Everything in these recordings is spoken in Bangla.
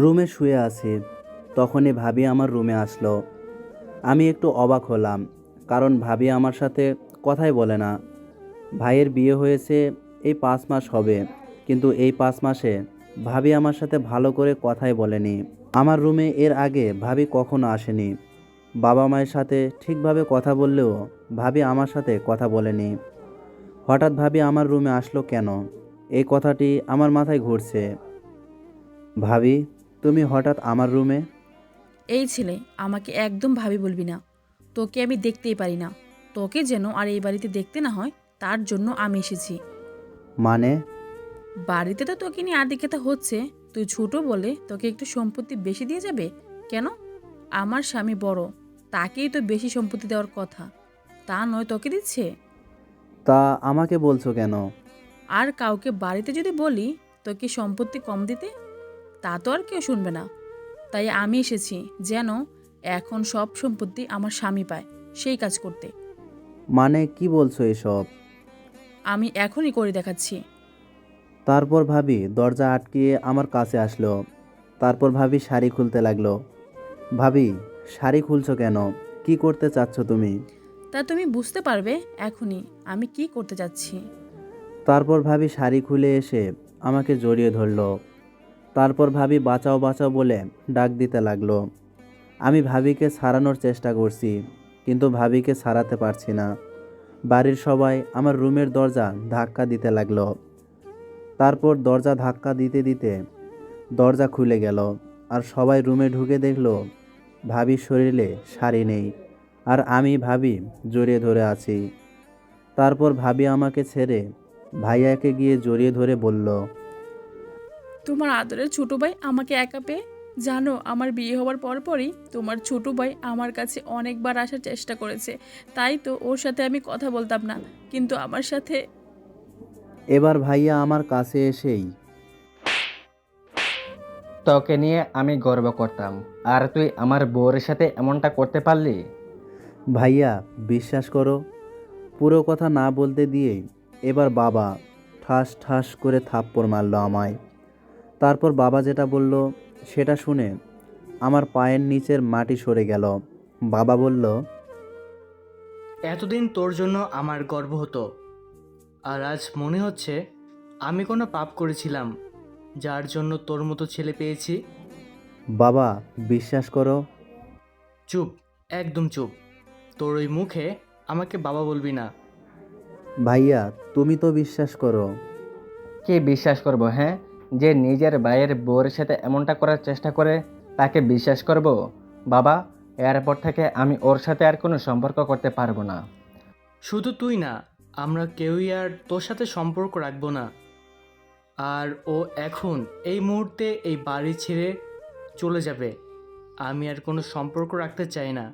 রুমে শুয়ে আছি, তখনই ভাবি আমার রুমে আসলো। আমি একটু অবাক হলাম, কারণ ভাবি আমার সাথে কথাই বলে না। ভাইয়ের বিয়ে হয়েছে এই 5 মাস হবে, কিন্তু এই 5 মাসে ভাবি আমার সাথে ভালো করে কথাই বলেনি। আমার রুমে এর আগে ভাবি কখনো আসেনি। বাবা মায়ের সাথে ঠিকভাবে কথা বললেও ভাবি আমার সাথে কথা বলেনি। হঠাৎ ভাবি আমার রুমে আসলো কেন, এই কথাটি আমার মাথায় ঘুরছে। ভাবি, তুমি হঠাৎ আমার রুমে? এই ছেলে, আমাকে একদম ভাবি বলবি না। তোকে আমি দেখতেই পারি না। তোকে যেন আর এই বাড়িতে দেখতে না হয়, তার জন্য আমি এসেছি। মানে? বাড়িতে তো তোকে নিয়ে আদিক্ষেতা হচ্ছে। তুই ছোট বলে তোকে একটু সম্পত্তি বেশি দিয়ে যাবে কেন? আমার স্বামী বড়, তাকেই তো বেশি সম্পত্তি দেওয়ার কথা, তা নয় তোকে দিচ্ছে। তা আমাকে বলছো কেন? আর কাউকে বাড়িতে যদি বলি তোকে সম্পত্তি কম দিতে, তা তো আর কেউ শুনবে না। তাই আমি এসেছি যেন এখন সব সম্পত্তি আমার স্বামী পায়, সেই কাজ করতে। মানে কি বলছো এসব? আমি এখনই করে দেখাচ্ছি। তারপর ভাবি দরজা আটকিয়ে আমার কাছে আসলো। তারপর ভাবি শাড়ি খুলতে লাগলো। ভাবি, শাড়ি খুলছো কেন? কি করতে চাচ্ছ তুমি? তা তুমি বুঝতে পারবে এখনই আমি কি করতে যাচ্ছি। তারপর ভাবি শাড়ি খুলে এসে আমাকে জড়িয়ে ধরলো। তারপর ভাবি বাঁচাও বাঁচাও বলে ডাক দিতে লাগলো। আমি ভাবিকে ছাড়ানোর চেষ্টা করছি, কিন্তু ভাবিকে ছাড়াতে পারছি না। বাড়ির সবাই আমার রুমের দরজা ধাক্কা দিতে লাগলো। তারপর দরজা ধাক্কা দিতে দিতে দরজা খুলে গেল, আর সবাই রুমে ঢুকে দেখলো ভাবির শরীরে শাড়ি নেই, আর আমি ভাবি জড়িয়ে ধরে আছি। তারপর ভাবি আমাকে ছেড়ে ভাইয়াকে গিয়ে জড়িয়ে ধরে বলল, তোমার আদরের ছোট ভাই আমাকে একা পেয়ে, জানো আমার বিয়ে হওয়ার পরপরই তোমার ছোট ভাই আমার কাছে অনেকবার আসার চেষ্টা করেছে। তাই তো ওর সাথে আমি কথা বলতাম না, কিন্তু আমার সাথে। এবার ভাইয়া আমার কাছে এসেই, তোকে নিয়ে আমি গর্ব করতাম, আর তুই আমার বউয়ের সাথে এমনটা করতে পারলি? ভাইয়া বিশ্বাস করো, পুরো কথা না বলতে দিয়েই এবার বাবা ঠাস ঠাস করে থাপ্পড় মারলো আমায়। তারপর বাবা যেটা বলল সেটা শুনে আমার পায়ের নিচের মাটি সরে গেল। বাবা বলল, এতদিন তোর জন্য আমার গর্ব হতো, আর আজ মনে হচ্ছে আমি কোনো পাপ করেছিলাম যার জন্য তোর মতো ছেলে পেয়েছি। বাবা বিশ্বাস করো। চুপ, একদম চুপ। তোর ওই মুখে আমাকে বাবা বলবি না। ভাইয়া তুমি তো বিশ্বাস করো। কি বিশ্বাস করব, হ্যাঁ? যে নিজের ভাইয়ের বউয়ের সাথে এমনটা করার চেষ্টা করে, তাকে বিশ্বাস করব? বাবা, এরপর থেকে আমি ওর সাথে আর কোনো সম্পর্ক করতে পারবো না। শুধু তুই না, আমরা কেউই আর তোর সাথে সম্পর্ক রাখবো না। আর ও এখন এই মুহূর্তে এই বাড়ি ছেড়ে চলে যাবে। আমি আর কোনো সম্পর্ক রাখতে চাই না।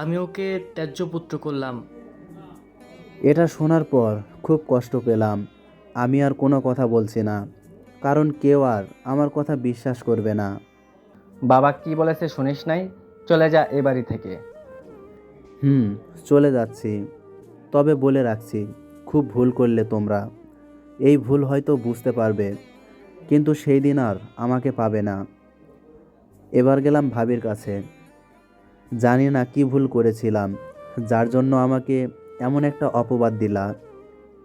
আমি ওকে ত্যায্য পুত্র করলাম। এটা শোনার পর খুব কষ্ট পেলাম। আমি আর কোনো কথা বলছি না, কারণ কেউ আর আমার কথা বিশ্বাস করবে না। বাবা কি বলেছে শুনিস নাই? চলে যা এ বাড়ি থেকে। হুম, চলে যাচ্ছি। তবে বলে রাখছি, খুব ভুল করলে তোমরা। এই ভুল হয়তো বুঝতে পারবে, কিন্তু সেই দিন আর আমাকে পাবে না। এবার গেলাম ভাবির কাছে। জানি না কি ভুল করেছিলাম, যার জন্য আমাকে এমন একটা অপবাদ দিলা।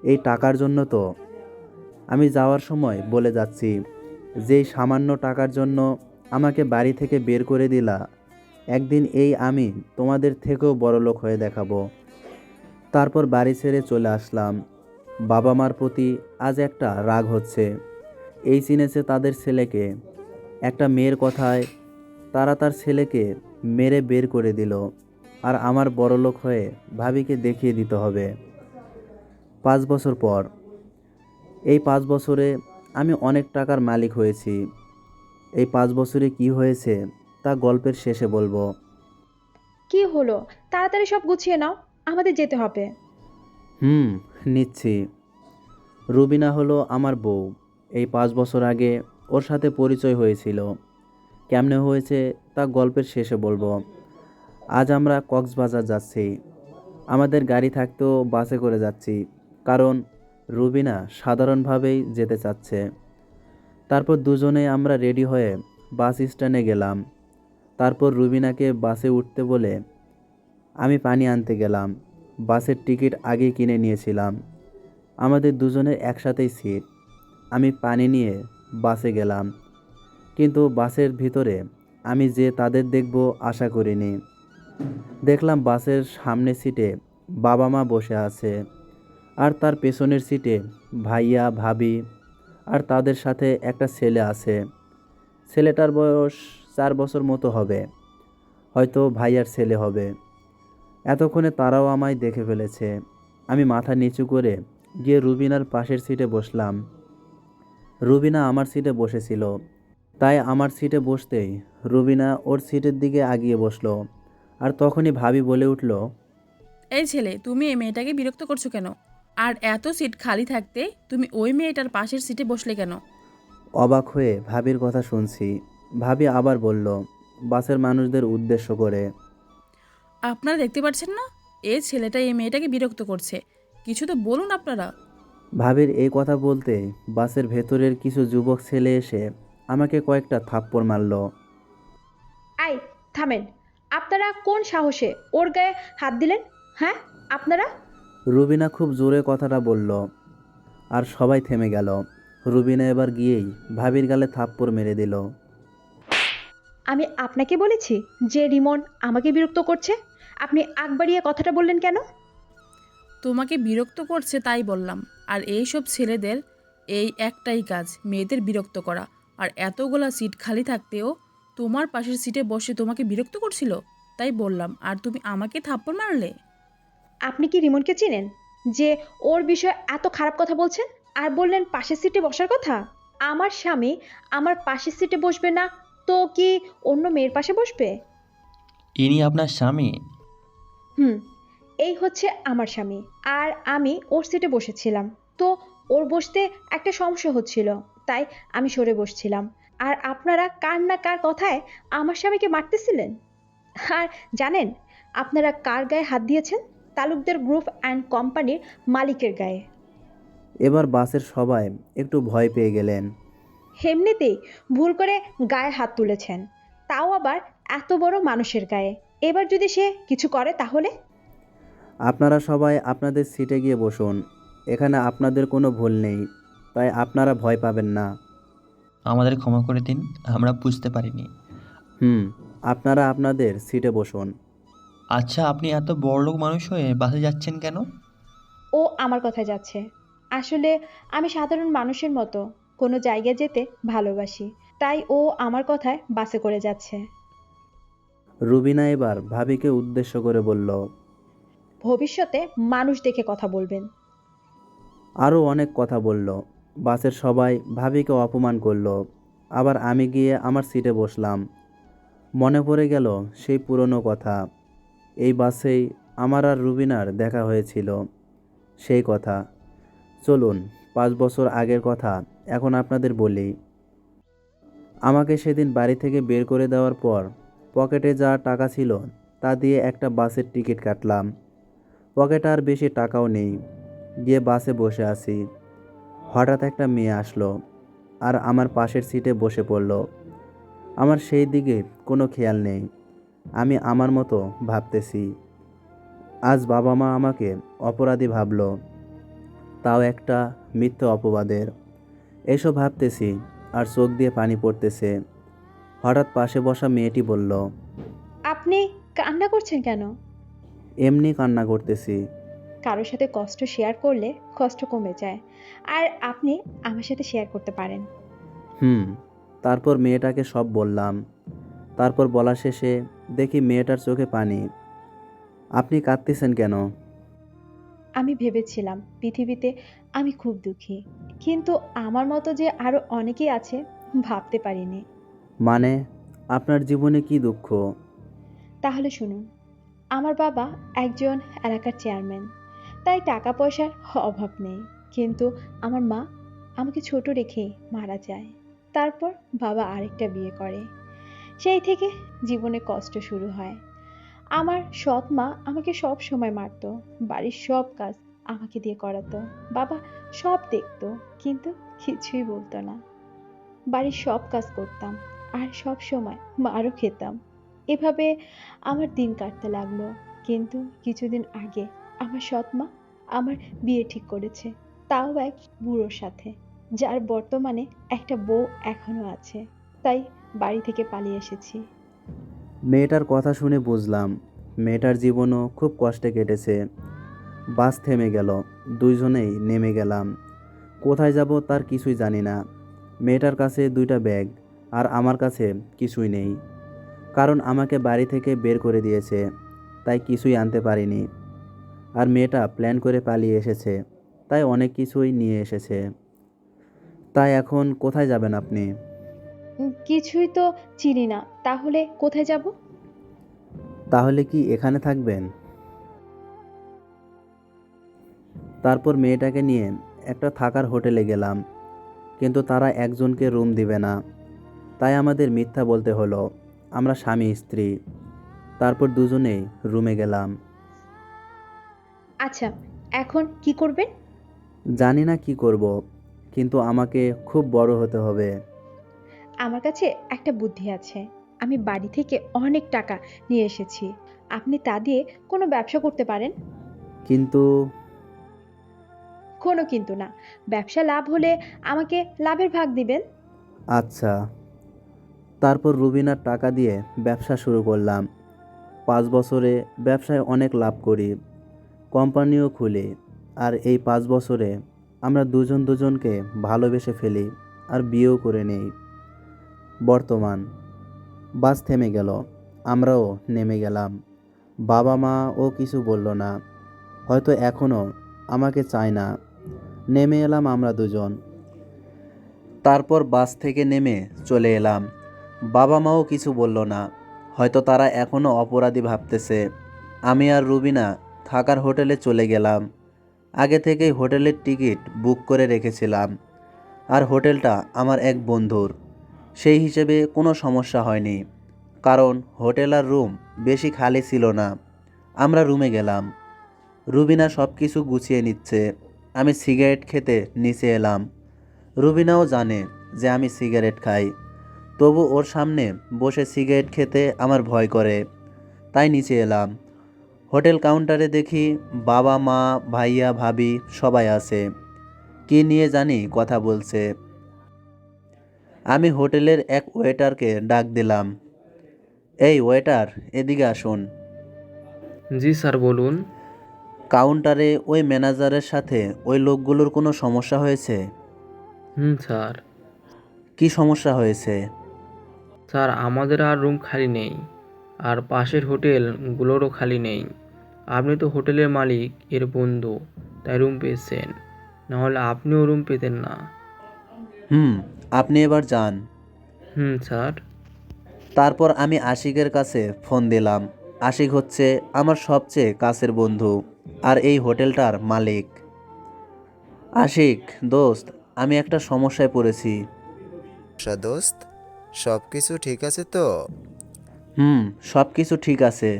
এই টাকার জন্য তো। আমি যাওয়ার সময় বলে যাচ্ছি, যেই সামান্য টাকার জন্য আমাকে বাড়ি থেকে বের করে দিলা, একদিন এই আমি তোমাদের থেকেও বড়লোক হয়ে দেখাবো। তারপর বাড়ি ছেড়ে চলে আসলাম। বাবা মার প্রতি আজ একটা রাগ হচ্ছে। এই চিনেছে তাদের ছেলেকে, একটা মেয়ের কথায় তারা তার ছেলেকে মেরে বের করে দিল, আর আমার বড়লোক হয়ে ভাবিকে দেখিয়ে দিতে হবে। 5 বছর পর, এই 5 বছরে আমি অনেক টাকার মালিক হয়েছি। এই 5 বছরে কি হয়েছে তা গল্পের শেষে বলবো। কি হলো? তাড়াতাড়ি সব গুছিয়ে নাও, আমাদের যেতে হবে। হুম, নিচ্ছি। রুবিনা হলো আমার বউ। এই 5 বছর আগে ওর সাথে পরিচয় হয়েছিল। কেমনে হয়েছে তা গল্পের শেষে বলবো। আজ আমরা কক্সবাজার যাচ্ছি। আমাদের গাড়ি থাকতেও বাসে করে যাচ্ছি, কারণ রুবিনা সাধারণভাবেই যেতে চাচ্ছে। তারপর দুজনেই আমরা রেডি হয়ে বাস স্ট্যান্ডে গেলাম। তারপর রুবিনাকে বাসে উঠতে বলে আমি পানি আনতে গেলাম। বাসের টিকিট আগেই কিনে নিয়েছিলাম। আমাদের দুজনের একসাথেই সিট। আমি পানি নিয়ে বাসে গেলাম, কিন্তু বাসের ভিতরে আমি যে তাদের দেখব আশা করিনি। দেখলাম বাসের সামনের সিটে বাবা মা বসে আছে, আর তার পেছনের সিটে ভাইয়া ভাবি আর তাদের সাথে একটা ছেলে আছে। ছেলেটার বয়স 4 বছর মতো হবে, হয়তো ভাইয়ার ছেলে হবে। এতক্ষণে তারাও আমায় দেখে ফেলেছে। আমি মাথা নিচু করে গিয়ে রুবিনার পাশের সিটে বসলাম। রুবিনা আমার সিটে বসেছিল, তাই আমার সিটে বসতেই রুবিনা ওর সিটের দিকে আগিয়ে বসলো। আর তখনই ভাবি বলে উঠল, এই ছেলে, তুমি এই মেয়েটাকে বিরক্ত করছো কেন? আর এত সিট খালি থাকতে তুমি ওই মেয়েটার পাশের সিটে বসলে কেন? অবাক হয়ে ভাবির কথা শুনছি। ভাবি আবার বলল, বাসের মানুষদের উদ্দেশ্য করে, আপনারা দেখতে পাচ্ছেন না, এই ছেলেটা এই মেয়েটাকে বিরক্ত করছে। কিছু তো বলুন আপনারা। ভাবির এই কথা বলতে বাসের ভেতরের কিছু যুবক ছেলে এসে আমাকে কয়েকটা থাপ্পড় মারল। আই, থামেন। আপনারা কোন সাহসে ওর গায়ে হাত দিলেন? হ্যাঁ, আপনারা? রুবিনা খুব জোরে কথাটা বলল, আর সবাই থেমে গেল। রুবিনা এবার গিয়েই ভাবির গালে থাপ্পড় মেরে দিল। আমি আপনাকে বলেছি যে রিমন আমাকে বিরক্ত করছে? আপনি আগ বাড়িয়ে কথাটা বললেন কেন? তোমাকে বিরক্ত করছে তাই বললাম। আর এই সব ছেলেদের এই একটাই কাজ, মেয়েদের বিরক্ত করা। আর এতগুলা সিট খালি থাকতেও তোমার পাশের সিটে বসে তোমাকে বিরক্ত করছিল, তাই বললাম। আর তুমি আমাকে থাপ্পড় মারলে। আপনি কি রিমনকে চিনেন যে ওর বিষয়ে এত খারাপ কথা বলছেন? আর বললেন পাশের সিটে বসার কথা। আমার স্বামী আমার পাশের সিটে বসবে না তো কি অন্য মেয়ের পাশে বসবে? ইনি আপনার স্বামী? হুম, এই হচ্ছে আমার স্বামী। আর আমি ওর সিটে বসেছিলাম, তো ওর বসতে একটা সমস্যা হচ্ছিল, তাই আমি সরে বসছিলাম। আর আপনারা কার না কার কথায় আমার স্বামীকে মারতেছিলেন। আর জানেন আপনারা কার গায়ে হাত দিয়েছেন? তালুকদার গ্রুপ অ্যান্ড কোম্পানির মালিকের গায়ে। এবার বাসের সবাই একটু ভয় পেয়ে গেলেন। এমনিতেই ভুল করে গায়ে হাত তুলেছেন, তাও আবার এত বড় মানুষের গায়ে। এবার যদি সে কিছু করে তাহলে? আপনারা সবাই আপনাদের সিটে গিয়ে বসুন। এখানে আপনাদের কোনো ভুল নেই, তাই আপনারা ভয় পাবেন না। আমাদের ক্ষমা করে দিন, আমরা বুঝতে পারিনি। আপনারা আপনাদের সিটে বসুন। আচ্ছা, আপনি এত বড়লোক মানুষ হয়ে বাসে যাচ্ছেন কেন? ও আমার কথায় যাচ্ছে। আসলে আমি সাধারণ মানুষের মতো কোনো জায়গায় যেতে ভালোবাসি, তাই ও আমার কথায় বাসে করে যাচ্ছে। রুবিনা এবার ভাবিকে উদ্দেশ্য করে বলল, ভবিষ্যতে মানুষ দেখে কথা বলবেন। আরও অনেক কথা বলল। বাসের সবাই ভাবিকে অপমান করলো। আবার আমি গিয়ে আমার সিটে বসলাম। মনে পড়ে গেল সেই পুরনো কথা। এই বাসেই আমার আর রুবিনার দেখা হয়েছিল। সেই কথা। চলুন 5 বছর আগের কথা এখন আপনাদের বলি। আমাকে সেদিন বাড়ি থেকে বের করে দেওয়ার পর পকেটে যা টাকা ছিল তা দিয়ে একটা বাসের টিকিট কাটলাম। পকেটে আর বেশি টাকাও নেই। গিয়ে বাসে বসে আছি। হঠাৎ একটা মেয়ে আসলো আর আমার পাশের সিটে বসে পড়ল। আমার সেই দিকে কোনো খেয়াল নেই। আমি আমার মতো ভাবতেছি। আজ বাবা মা আমাকে অপরাধী ভাবলো, তাও একটা মিথ্যে অপবাদের। এসব ভাবতেছি আর চোখ দিয়ে পানি পড়তেছে। হঠাৎ পাশে বসা মেয়েটি বলল, আপনি কান্না করছেন কেন? এমনি কান্না করতেছি। কারোর সাথে কষ্ট শেয়ার করলে কষ্ট কমে যায়, আর আপনি আমার সাথে শেয়ার করতে পারেন। তারপর মেয়েটাকে সব বললাম। তারপর বলা শেষে দেখি মেয়েটার চোখে পানি। আপনি কাঁদতেছেন কেন? আমি ভেবেছিলাম পৃথিবীতে আমি খুব দুঃখী, কিন্তু আমার মতো যে আরো অনেকেই আছে ভাবতে পারিনি। মানে, আপনার জীবনে কি দুঃখ? তাহলে শুনুন, আমার বাবা একজন এলাকার চেয়ারম্যান, তাই টাকা পয়সার অভাব নেই। কিন্তু আমার মা আমাকে ছোট রেখেই মারা যায়। তারপর বাবা আরেকটা বিয়ে করে। সেই থেকে জীবনে কষ্ট শুরু হয়। আমার সৎ মা আমাকে সব সময় মারতো, বাড়ির সব কাজ আমাকে দিয়ে করাতো। বাবা সব দেখতো, কিন্তু কিছুই বলতো না। বাড়ির সব কাজ করতাম, আর সব সময় মারও খেতাম। এভাবে আমার দিন কাটতে লাগলো। কিন্তু কিছুদিন আগে আমার সৎ মা আমার বিয়ে ঠিক করেছে, তাও এক বুড়োর সাথে, যার বর্তমানে একটা বউ এখনো আছে। তাই বাড়ি থেকে পালিয়ে এসেছি। মেয়েটার কথা শুনে বুঝলাম মেয়েটার জীবনও খুব কষ্টে কেটেছে। বাস থেমে গেল, দুইজনেই নেমে গেলাম। কোথায় যাব তার কিছুই জানি না। মেয়েটার কাছে দুইটা ব্যাগ, আর আমার কাছে কিছুই নেই, কারণ আমাকে বাড়ি থেকে বের করে দিয়েছে, তাই কিছুই আনতে পারিনি। আর মেয়েটা প্ল্যান করে পালিয়ে এসেছে, তাই অনেক কিছুই নিয়ে এসেছে। তাই এখন কোথায় যাবেন আপনি? কিছুই তো চিনি না, তাহলে কোথায় যাব? তাহলে কি এখানে থাকবেন? তারপর মেয়েটাকে নিয়ে একটা থাকার হোটেলে গেলাম, কিন্তু তারা একজনকে রুম দিবে না, তাই আমাদের মিথ্যা বলতে হলো আমরা স্বামী স্ত্রী। তারপর দুজনেই রুমে গেলাম। আচ্ছা, এখন কি করবেন? জানি না কি করব, কিন্তু আমাকে খুব বড় হতে হবে। আমার কাছে একটা বুদ্ধি আছে। আমি বাড়ি থেকে অনেক টাকা নিয়ে এসেছি। আপনি তা দিয়ে কোনো ব্যবসা করতে পারেন। কিন্তু কোনো কিন্তু না। ব্যবসা লাভ হলে আমাকে লাভের ভাগ দিবেন। আচ্ছা। তারপর রুবিনার টাকা দিয়ে ব্যবসা শুরু করলাম। 5 বছরে ব্যবসায় অনেক লাভ করি, কোম্পানিও খুলি। আর এই 5 বছরে আমরা দুজন দুজনকে ভালোবেসে ফেলি, আর বিয়েও করে নেই। বর্তমান। বাস থেমে গেল, আমরাও নেমে গেলাম। বাবা মা ও কিছু বলল না, হয়তো এখনও আমাকে চায় না। নেমে এলাম আমরা দুজন। তারপর বাস থেকে নেমে চলে এলাম। বাবা মাও কিছু বলল না, হয়তো তারা এখনও অপরাধী ভাবতেছে। আমি আর রুবিনা থাকার হোটেলে চলে গেলাম। আগে থেকেই হোটেলের টিকিট বুক করে রেখেছিলাম, আর হোটেলটা আমার এক বন্ধুর। সেই হিসেবে কোনো সমস্যা হয়নি, কারণ হোটেল আর রুম বেশি খালি ছিল না। আমরা রুমে গেলাম। রুবিনা সব কিছু গুছিয়ে নিচ্ছে। আমি সিগারেট খেতে নিচে এলাম। রুবিনাও জানে যে আমি সিগারেট খাই, তবু ওর সামনে বসে সিগারেট খেতে আমার ভয় করে, তাই নিচে এলাম। হোটেল কাউন্টারে দেখি বাবা মা ভাইয়া ভাবি সবাই আছে, কী নিয়ে জানি কথা বলছে। আমি হোটেলের এক ওয়েটারকে ডাক দিলাম, এই ওয়েটার, এদিকে আসুন। জি স্যার, বলুন। কাউন্টারে ওই ম্যানেজারের সাথে ওই লোকগুলোর কোনো সমস্যা হয়েছে? স্যার। কি সমস্যা হয়েছে? স্যার, আমাদের আর রুম খালি নেই, আর পাশের হোটেলগুলোরও খালি নেই। আপনি তো হোটেলের মালিক এর বন্ধু, তাই রুম পেয়েছেন, নাহলে আপনিও রুম পেতেন না। হুম, আপনি এবার যান। স্যার। তারপর আমি আশিকের কাছে ফোন দিলাম। আশিক হচ্ছে আমার সবচেয়ে কাছের বন্ধু, আর এই হোটেলটার মালিক। আশিক দোস্ত, আমি একটা সমস্যায় পড়েছি। দোস্ত, সব কিছু ঠিক আছে তো? সব কিছু ঠিক আছে।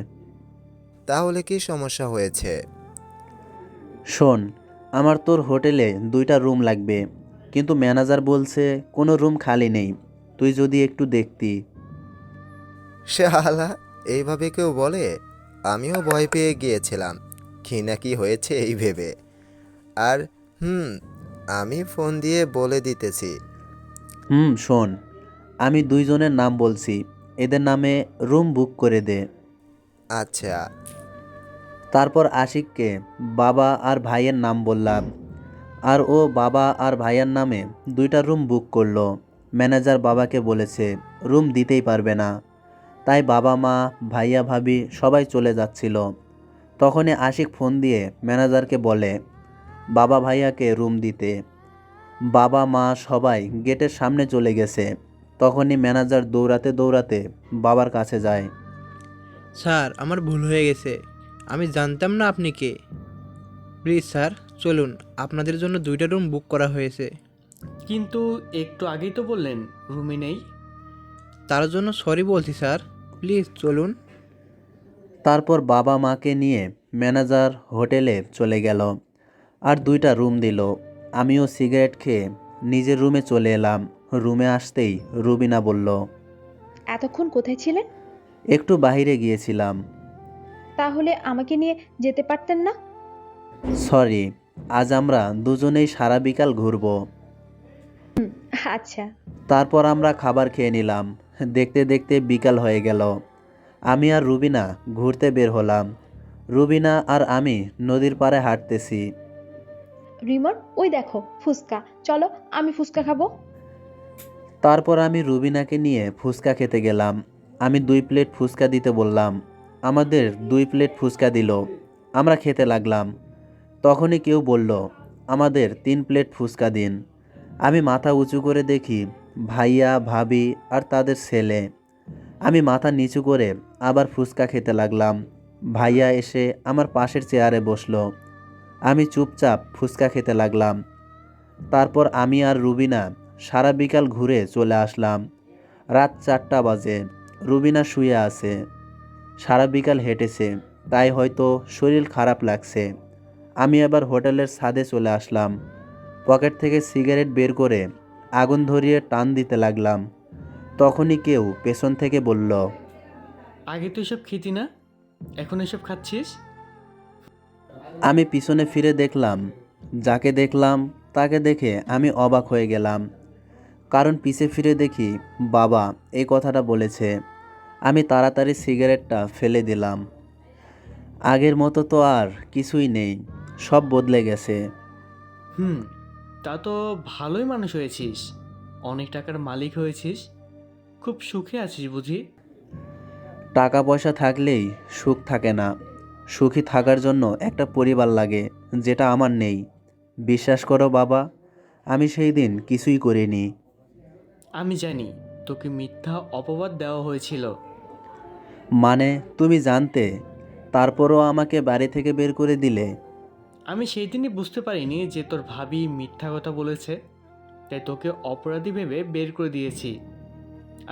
তাহলে কি সমস্যা হয়েছে? শোন, আমার তোর হোটেলে 2টা রুম লাগবে, কিন্তু ম্যানেজার বলছে কোনো রুম খালি নেই। তুই যদি একটু দেখতি। শালা, এইভাবে কেউ বলে? আমিও ভয় পেয়ে গিয়েছিলাম কি না কি হয়েছে এই ভেবে। আর আমি ফোন দিয়ে বলে দিতেছি। শোন, আমি 2জনের নাম বলছি, এদের নামে রুম বুক করে দে। আচ্ছা। তারপর আশিককে বাবা আর ভাইয়ের নাম বললাম, আর ও বাবা আর ভাইয়ের নামে 2টা রুম বুক করলো। ম্যানেজার বাবাকে বলেছে রুম দিতেই পারবে না, তাই বাবা মা ভাইয়া ভাবি সবাই চলে যাচ্ছিল। তখনই আশিক ফোন দিয়ে ম্যানেজারকে বলে বাবা ভাইয়াকে রুম দিতে। বাবা মা সবাই গেটের সামনে চলে গেছে। তখনই ম্যানেজার দৌড়াতে দৌড়াতে বাবার কাছে যায়। স্যার, আমার ভুল হয়ে গেছে। আমি জানতাম না আপনি কে। প্লিজ স্যার, চলুন, আপনাদের জন্য 2টা রুম বুক করা হয়েছে। কিন্তু একটু আগেই তো বললেন রুমে নেই। তার জন্য সরি বলছি স্যার, প্লিজ চলুন। তারপর বাবা মাকে নিয়ে ম্যানেজার হোটেলে চলে গেল। আর 2টা রুম দিল। আমিও সিগারেট খেয়ে নিজের রুমে চলে এলাম। রুমে আসতেই রুবিনা বলল, এতক্ষণ কোথায় ছিলেন? একটু বাইরে গিয়েছিলাম। তাহলে আমাকে নিয়ে যেতে পারতেন না? সরি, আজ আমরা দুজনেই সারা বিকাল ঘুরবো। আচ্ছা। তারপর আমরা খাবার খেয়ে নিলাম। দেখতে দেখতে বিকাল হয়ে গেল। আমি আর রুবিনা ঘুরতে বের হলাম। রুবিনা আর আমি নদীর পাড়ে হাঁটতেছি। রিমন, ওই দেখো ফুচকা, চলো আমি ফুচকা খাবো। তারপর আমি রুবিনাকে নিয়ে ফুচকা খেতে গেলাম। আমি 2 প্লেট ফুচকা দিতে বললাম। আমাদের 2 প্লেট ফুচকা দিল। আমরা খেতে লাগলাম। তখনই কেউ বলল, আমাদের 3 প্লেট ফুচকা দিন। আমি মাথা উঁচু করে দেখি ভাইয়া, ভাবি আর তাদের ছেলে। আমি মাথা নিচু করে আবার ফুচকা খেতে লাগলাম। ভাইয়া এসে আমার পাশের চেয়ারে বসলো। আমি চুপচাপ ফুচকা খেতে লাগলাম। তারপর আমি আর রুবিনা সারা বিকাল ঘুরে চলে আসলাম। রাত 4টা বাজে। রুবিনা শুয়ে আছে। সারা বিকাল হেঁটেছে, তাই হয়তো শরীর খারাপ লাগছে। আমি আবার হোটেলের ছাদে চলে আসলাম। পকেট থেকে সিগারেট বের করে আগুন ধরিয়ে টান দিতে লাগলাম। তখনই কেউ পেছন থেকে বলল, আগে তো এসব খেতি না, এখন এসব খাচ্ছিস? আমি পিছনে ফিরে দেখলাম। যাকে দেখলাম তাকে দেখে আমি অবাক হয়ে গেলাম। কারণ পিছে ফিরে দেখি বাবা এই কথাটা বলেছে। আমি তাড়াতাড়ি সিগারেটটা ফেলে দিলাম। আগের মতো তো আর কিছুই নেই, সব বদলে গেছে। হুম, তা তো ভালোই মানুষ হয়েছিস, অনেক টাকার মালিক হয়েছিস, খুব সুখে আছিস বুঝি? টাকা পয়সা থাকলেই সুখ থাকে না। সুখী থাকার জন্য একটা পরিবার লাগে, যেটা আমার নেই। বিশ্বাস করো বাবা, আমি সেই দিন কিছুই করিনি। আমি জানি তোকে মিথ্যা অপবাদ দেওয়া হয়েছিল। মানে তুমি জানতে, তারপরও আমাকে বাড়ি থেকে বের করে দিলে? আমি সেই দিনই বুঝতে পারিনি যে তোর ভাবি মিথ্যা কথা বলেছে, তাই তোকে অপরাধী ভেবে বের করে দিয়েছি।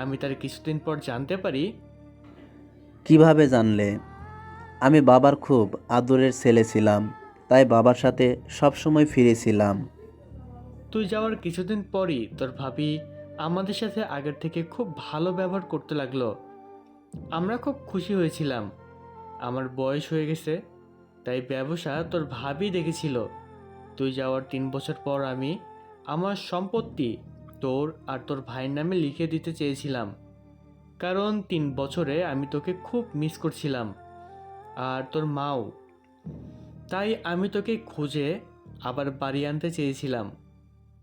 আমি তার কিছুদিন পর জানতে পারি। কিভাবে জানলে? আমি বাবার খুব আদরের ছেলে ছিলাম, তাই বাবার সাথে সবসময় ফিরেছিলাম। তুই যাওয়ার কিছুদিন পরই তোর ভাবি আমাদের সাথে আগের থেকে খুব ভালো ব্যবহার করতে লাগলো। আমরা খুব খুশি হয়েছিলাম। আমার বয়স হয়ে গেছে, তাই ব্যবসা তোর ভাবি দেখেছিল। তুই যাওয়ার 3 বছর পর আমি আমার সম্পত্তি তোর আর তোর ভাইয়ের নামে লিখে দিতে চেয়েছিলাম, কারণ 3 বছরে আমি তোকে খুব মিস করছিলাম, আর তোর মাও। তাই আমি তোকে খুঁজে আবার বাড়ি আনতে চেয়েছিলাম।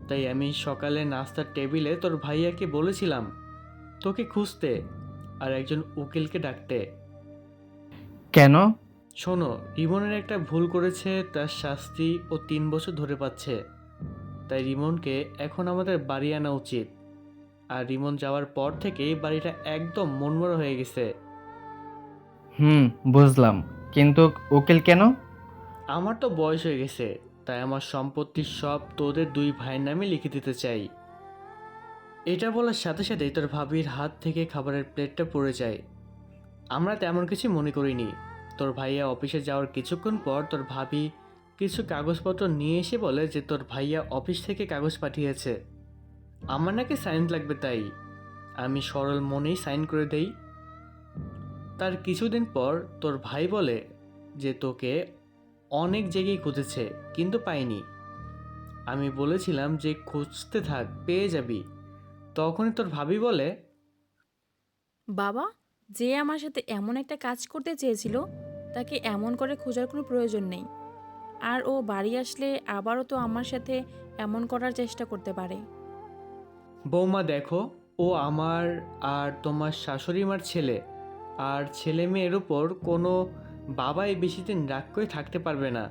তাই আমি সকালে নাস্তার টেবিলে তোর ভাইয়াকে বলেছিলাম তোকে খুঁজতে আর একজন উকিলকে ডাকতে। কেন? শোনো, রিমনের একটা ভুল করেছে, তার শাস্তি ও 3 বছর ধরে পাচ্ছে। তাই রিমনকে এখন আমাদের বাড়ি আনা উচিত। আর রিমন যাওয়ার পর থেকেই বাড়িটা একদম মনমরা হয়ে গেছে। বুঝলাম, কিন্তু উকিল কেন? আমার তো বয়স হয়ে গেছে, তাই আমার সম্পত্তির সব তোদের 2 ভাইয়ের নামে লিখে দিতে চাই। এটা বলার সাথে সাথেই তোর ভাবির হাত থেকে খাবারের প্লেটটা পড়ে যায়। আমরা তেমন কিছু মনে করিনি। তোর ভাইয়া অফিসে যাওয়ার কিছুক্ষণ পর তোর ভাবি কিছু কাগজপত্র নিয়ে এসে বলে যে তোর ভাইয়া অফিস থেকে কাগজ পাঠিয়েছে, আমার নাকি সাইন লাগবে। তাই আমি সরল মনেই সাইন করে দেই। তার কিছুদিন পর তোর ভাই বলে যে তোকে অনেক জায়গায় খুঁজেছে কিন্তু পাইনি। আমি বলেছিলাম যে খুঁজতে থাক, পেয়ে যাবি। তখনই তোর ভাবি বলে, বাবা, যে আমার সাথে এমন একটা কাজ করতে চেয়েছিল তাকে এমন করে খোঁজার কোনো প্রয়োজন নেই। আর ও বাড়ি আসলে আবারও তো আমার সাথে এমন করার চেষ্টা করতে পারে। বৌমা দেখো, ও আমার আর তোমার শাশুড়ি মার ছেলে, আর ছেলে মেয়ের উপর কোনো বাবাই বেশি দিন রাগ করে থাকতে পারবে না।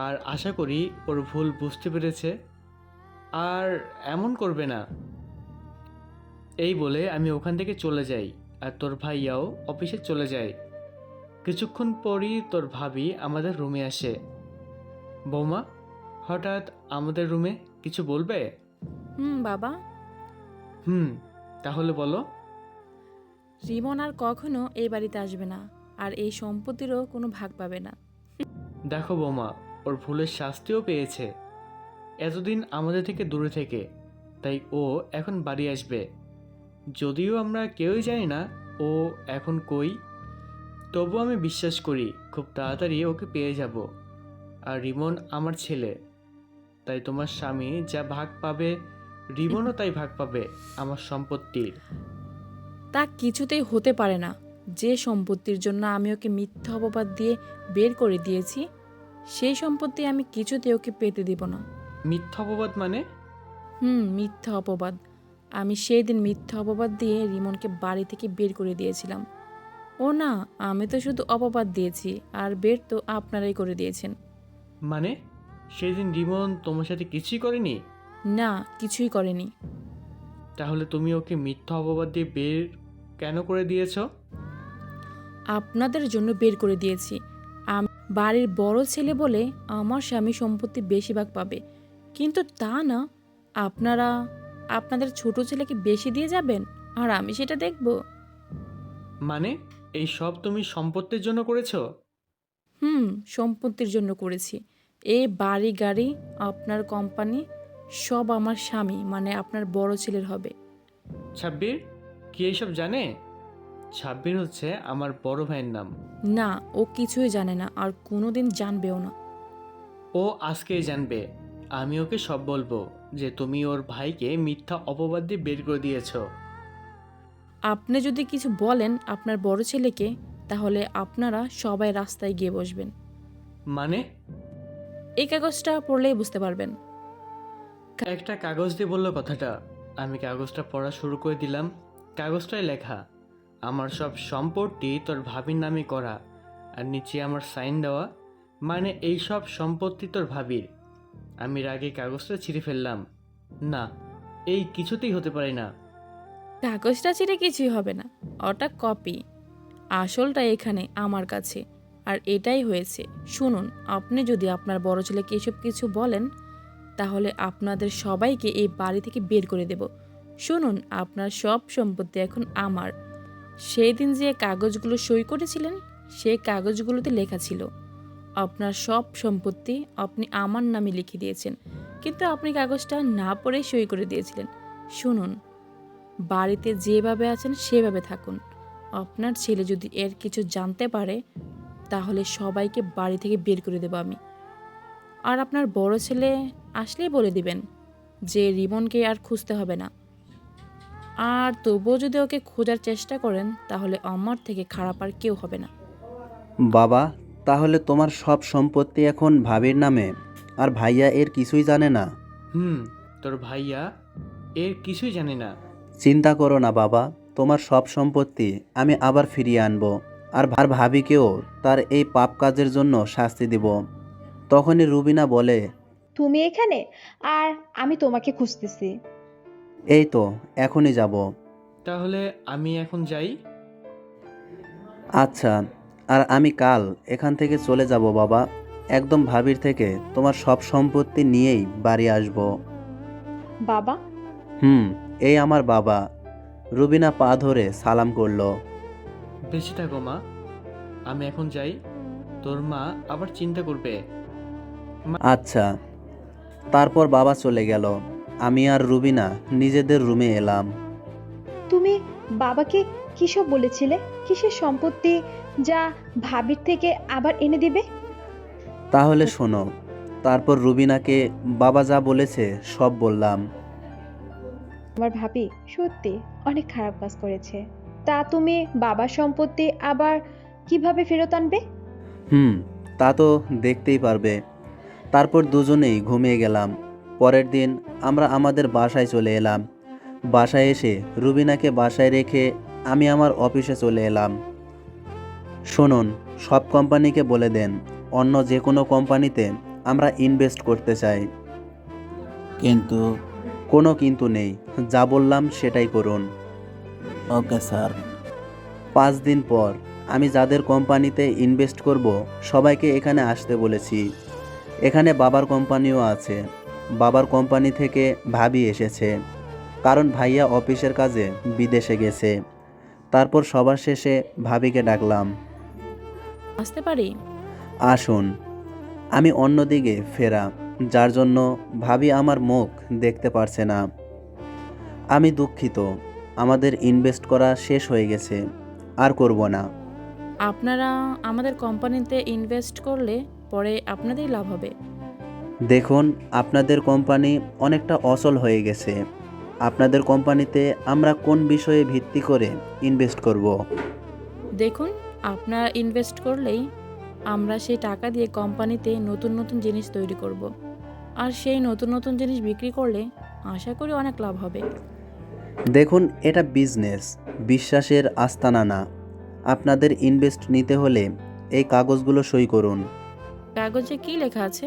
আর আশা করি ওর ভুল বুঝতে পেরেছে, আর এমন করবে না। এই বলে আমি ওখান থেকে চলে যাই, আর তোর ভাইয়াও অফিসে চলে যায়। কিছুক্ষণ পরই তোর ভাবি আমাদের রুমে আসে। বৌমা, হঠাৎ আমাদের রুমে কিছু বলবে? বাবা, তাহলে বলো। রিমন আর কখনো এই বাড়িতে আসবে না, আর এই সম্পত্তিরও কোনো ভাগ পাবে না। দেখো বৌমা, ওর ভুলের শাস্তিও পেয়েছে। এতদিন আমাদের থেকে দূরে থেকে, তাই ও এখন বাড়ি আসবে। যদিও আমরা কেউই জানি না ও এখন কই, তবু আমি বিশ্বাস করি খুব তাড়াতাড়ি ওকে পেয়ে যাব। আর রিমন আমার ছেলে, তাই তোমার স্বামী যা ভাগ পাবে রিমনও তাই ভাগ পাবে আমার সম্পত্তির। তা কিছুতেই হতে পারে না। যে সম্পত্তির জন্য আমি ওকে মিথ্যা অপবাদ দিয়ে বের করে দিয়েছি, সেই সম্পত্তি আমি কিছুতেই ওকে পেতে দিব না। মিথ্যা অপবাদ মানে? মিথ্যা অপবাদ। আমি সেই দিন মিথ্যা অপবাদ দিয়ে রিমনকে বাড়ি থেকে বের করে দিয়েছিলাম। ও না, আমি তো শুধু অপবাদ দিয়েছি, আর বের তো আপনারাই করে দিয়েছেন। মানে সেদিন রিমন তোমার সাথে কিছুই করেনি? না, কিছুই করেনি। তাহলে তুমি ওকে মিথ্যা অপবাদ দিয়ে বের কেন করে দিয়েছো? আপনাদের জন্য বের করে দিয়েছি। আমি বাড়ির বড় ছেলে বলে আমার স্বামী সম্পত্তি বেশি ভাগ পাবে, কিন্তু তা না। আপনারা আপনাদের ছোট ছেলেকে বেশি দিয়ে যাবেন, আর আমি সেটা দেখব? মানে এই সব তুমি সম্পত্তির জন্য করেছো? সম্পত্তির জন্য করেছি। এই বাড়ি গাড়ি, আপনার কোম্পানি, সব আমার স্বামী মানে আপনার বড় ছেলের হবে। ছাব্বির কি এইসব জানে? ছাব্বির হচ্ছে আমার বড় ভাইয়ের নাম। না, ও কিছুই জানে না, আর কোনোদিন জানবেও না। ও আজকেই জানবে। আমি ওকে সব বলবো যে তুমি ওর ভাইকে মিথ্যা অপবাদ দিয়ে বের করে দিয়েছো। আপনি যদি কিছু বলেন আপনার বড় ছেলেকে, তাহলে আপনারা সবাই রাস্তায় গিয়ে বসবেন। মানে? এই কাগজটা পড়লেই বুঝতে পারবেন। একটা কাগজ দিয়ে বললো কথাটা। আমি কাগজটা পড়া শুরু করে দিলাম। কাগজটায় লেখা, আমার সব সম্পত্তি তোর ভাবির নামে করা, আর নিচে আমার সাইন দেওয়া। মানে এই সব সম্পত্তি তোর ভাবির। আমি রাগে কাগজটা ছিঁড়ে ফেললাম। না, এই কিছুতেই হতে পারে না। কাগজটা ছিঁড়ে কিছুই হবে না, ওটা কপি। আসলটা এখানে আমার কাছে, আর এটাই হয়েছে। শুনুন, আপনি যদি আপনার বড় ছেলেকে এসব কিছু বলেন, তাহলে আপনাদের সবাইকে এই বাড়ি থেকে বের করে দেব। শুনুন, আপনার সব সম্পত্তি এখন আমার। সেই দিন যে কাগজগুলো সই করেছিলেন, সেই কাগজগুলোতে লেখা ছিল আপনার সব সম্পত্তি আপনি আমার নামে লিখে দিয়েছেন, কিন্তু আপনি কাগজটা না পড়ে সই করে দিয়েছিলেন। শুনুন, বাড়িতে যেভাবে আছেন সেভাবে থাকুন। আপনার ছেলে যদি এর কিছু জানতে পারে, তাহলে সবাইকে বাড়ি থেকে বের করে দেব আমি। আর আপনার বড় ছেলে আসলেই বলে দিবেন যে রিমনকে আর খুঁজতে হবে না। আর তবুও যদি ওকে খোঁজার চেষ্টা করেন, তাহলে আমার থেকে খারাপ আর কেউ হবে না। বাবা, তাহলে তোমার সব সম্পত্তি এখন ভাবির নামে, আর ভাইয়া এর কিছুই জানে না? তোর ভাইয়া এর কিছুই জানে না। চিন্তা করো না বাবা, তোমার সব সম্পত্তি আমি আবার ফিরিয়ে আনবো, আর ভাবিকেও তার এই পাপ কাজের জন্য শাস্তি দিব। তখনই রুবিনা বলে, তুমি এখানে, আর আমি তোমাকে খুঁজতেছি। এই তো এখনই যাব। তাহলে আমি এখন যাই? আচ্ছা, আর আমি কাল এখান থেকে চলে যাব বাবা। একদম ভাবির থেকে তোমার সব সম্পত্তি নিয়েই বাড়ি আসব। বাবা, এই আমার বাবা। রুবিনা পা ধরে সালাম করলো। বেঁচে থাকো মা, আমি এখন যাই। তোর মা আবার চিন্তা করবে। আচ্ছা। তারপর বাবা চলে গেল। আমি আর রুবিনা নিজেদের রুমে এলাম। তুমি বাবাকে কিসব বলেছিলে? কিসের সম্পত্তি যা ভাবির থেকে আবার এনে দিবে? তাহলে শোনো। তারপর রুবিনাকে বাবা যা বলেছে সব বললাম। আমার ভাবি সত্যি অনেক খারাপ কাজ করেছে। তা তুমি বাবার সম্পত্তি আবার কিভাবে ফেরত আনবে? তা তো দেখতেই পারবে। তারপর দুজনেই ঘুমিয়ে গেলাম। পরের দিন আমরা আমাদের বাসায় চলে এলাম। বাসায় এসে রুবিনাকে বাসায় রেখে আমি আমার অফিসে চলে এলাম। শুনুন, সব কোম্পানিকে বলে দেন অন্য যে কোনো কোম্পানিতে আমরা ইনভেস্ট করতে চাই। কিন্তু কোনো কিন্তু নেই, যা বললাম সেটাই করুন। Okay sir. 5 দিন পর আমি যাদের কোম্পানিতে ইনভেস্ট করব সবাইকে এখানে আসতে বলেছি। এখানে বাবার কোম্পানিও আছে। বাবার কোম্পানি থেকে ভাবি এসেছে, কারণ ভাইয়া অফিসের কাজে বিদেশে গেছে। তারপর সবার শেষে ভাবিকে ডাকলাম। আসতে পারি? আসুন। আমি অন্যদিকে ফেরা, যার জন্য ভাবি আমার মুখ দেখতে পারছে না। আমি দুঃখিত, আমাদের ইনভেস্ট করা শেষ হয়ে গেছে, আর করব না। আপনারা আমাদের কোম্পানিতে ইনভেস্ট করলে পরে আপনাদেরই লাভ হবে। দেখুন, আপনাদের কোম্পানি অনেকটা অচল হয়ে গেছে। আপনাদের কোম্পানিতে আমরা কোন বিষয়ে ভিত্তি করে ইনভেস্ট করব? দেখুন, আপনারা ইনভেস্ট করলেই আমরা সেই টাকা দিয়ে কোম্পানিতে নতুন নতুন জিনিস তৈরি করব। আর সেই নতুন নতুন জিনিস বিক্রি করলে আশা করি অনেক লাভ হবে। দেখুন, এটা বিজনেস, বিশ্বাসের আস্তানা না। আপনাদের ইনভেস্ট নিতে হলে এই কাগজগুলো সই করুন। কাগজে কি লেখা আছে?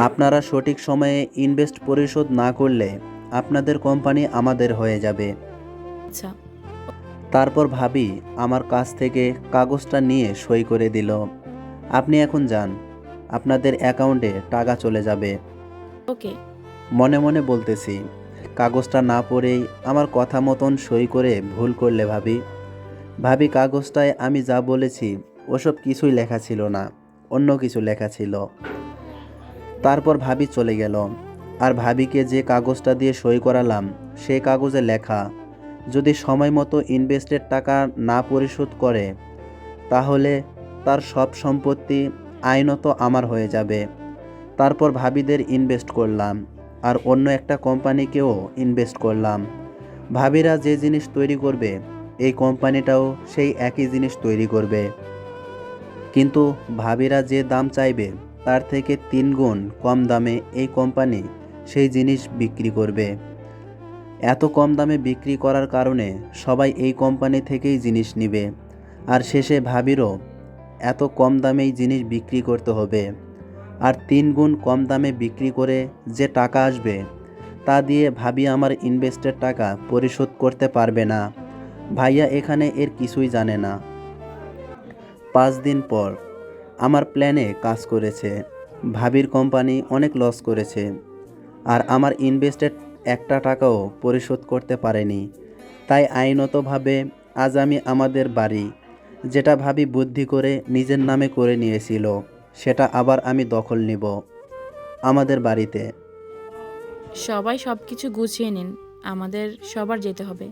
আপনারা সঠিক সময়ে ইনভেস্ট পরিশোধ না করলে আপনাদের কোম্পানি আমাদের হয়ে যাবে। আচ্ছা, তারপর ভাবি আমার কাছ থেকে কাগজটা নিয়ে সই করে দিল। আপনি এখন যান, আপনাদের অ্যাকাউন্টে টাকা চলে যাবে। ওকে। মনে মনে বলতেছি, কাগজটা না পড়েই আমার কথা মতন সই করে ভুল করলে ভাবি কাগজটায় আমি যা বলেছি ওসব কিছুই লেখা ছিল না, অন্য কিছু লেখা ছিল। তারপর ভাবি চলে গেল, আর ভাবিকে যে কাগজটা দিয়ে সই করালাম সেই কাগজে লেখা, যদি সময় মতো ইনভেস্টের টাকা না পরিশোধ করে তাহলে তার সব সম্পত্তি আইনত আমার হয়ে যাবে। তারপর ভাবিদের ইনভেস্ট করলাম, আর অন্য একটা কোম্পানিকেও ইনভেস্ট করলাম। ভাবিরা যে জিনিস তৈরি করবে এই কোম্পানিটাও সেই একই জিনিস তৈরি করবে, কিন্তু ভাবিরা যে দাম চাইবে তার থেকে 3 গুণ কম দামে এই কোম্পানি সেই জিনিস বিক্রি করবে। এত কম দামে বিক্রি করার কারণে সবাই এই কোম্পানি থেকেই জিনিস নেবে, আর শেষে ভাবিরও এত কম দামেই জিনিস বিক্রি করতে হবে। আর 3 গুণ কম দামে বিক্রি করে যে টাকা আসবে তা দিয়ে ভাবি আমার ইনভেস্টের টাকা পরিশোধ করতে পারবে না। ভাইয়া এখানে এর কিছুই জানে না। 5 দিন পর আমার প্ল্যানে কাজ করেছে। ভাবির কোম্পানি অনেক লস করেছে, আর আমার ইনভেস্টেড একটা টাকাও পরিশোধ করতে পারেনি। তাই আইনতভাবে আজ আমি আমাদের বাড়ি, যেটা ভাবি বুদ্ধি করে নিজের নামে করে নিয়েছিল, সেটা আবার আমি দখল নিব আমাদের বাড়িতে। সবাই সব কিছু গুছিয়ে নিন, আমাদের সবার যেতে হবে।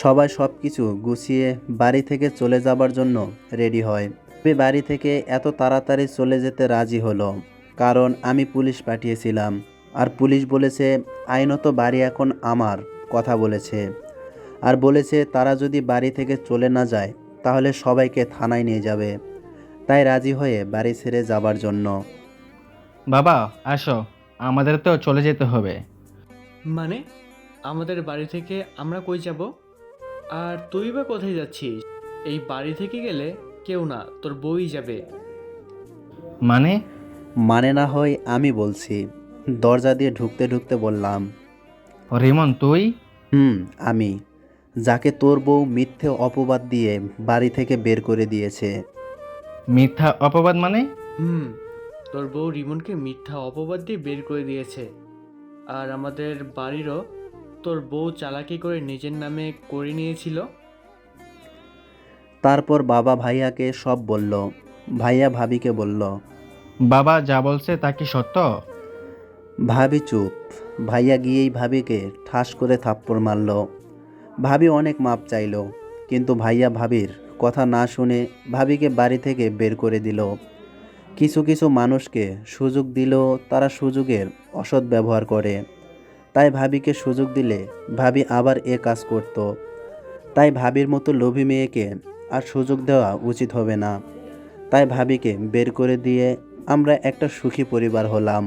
সবাই সব কিছু গুছিয়ে বাড়ি থেকে চলে যাবার জন্য রেডি হয়। আমি বাড়ি থেকে এত তাড়াতাড়ি চলে যেতে রাজি হলো কারণ আমি পুলিশ পাঠিয়েছিলাম, আর পুলিশ বলেছে আইনত বাড়ি এখন আমার কথা বলেছে, আর বলেছে তারা যদি বাড়ি থেকে চলে না যায় তাহলে সবাইকে থানায় নিয়ে যাবে। তাই রাজি হয়ে বাড়ি ছেড়ে যাবার জন্য। বাবা আসো, আমাদের তো চলে যেতে হবে। মানে আমাদের বাড়ি থেকে আমরা কই যাব? আর তুই বা কোথায় যাচ্ছিস? এই বাড়ি থেকে গেলে কেউ না, তোর বউই যাবে। মানে না হয় আমি বলছি। দরজা দিয়ে ঢুকতে ঢুকতে বললাম, রিমন তুই? আমি, যাকে তোর বউ মিথ্যে অপবাদ দিয়ে বাড়ি থেকে বের করে দিয়েছে। মিথ্যা অপবাদ মানে? তোর বউ রিমনকে মিথ্যা অপবাদ দিয়ে বের করে দিয়েছে, আর আমাদের বাড়িরও তোর বউ চালাকি করে নিজের নামে করে নিয়েছিল। তারপর বাবা ভাইয়াকে সব বলল। ভাইয়া ভাবিকে বলল, বাবা যা বলছে তা কি সত্য? ভাবি চুপ। ভাইয়া গিয়েই ভাবিকে ঠাস করে থাপ্পড় মারল। ভাবি অনেক মাপ চাইল, কিন্তু ভাইয়া ভাবির কথা না শুনে ভাবিকে বাড়ি থেকে বের করে দিল। কিছু কিছু মানুষকে সুযোগ দিলেও তারা সুযোগের অসৎ ব্যবহার করে। তাই ভাবিকে সুযোগ দিলে ভাবি আবার এ কাজ করত। তাই ভাবির মতো লোভী মেয়েকে আর সুযোগ দেওয়া উচিত হবে না। তাই ভাবিকে বের করে দিয়ে আমরা একটা সুখী পরিবার হলাম।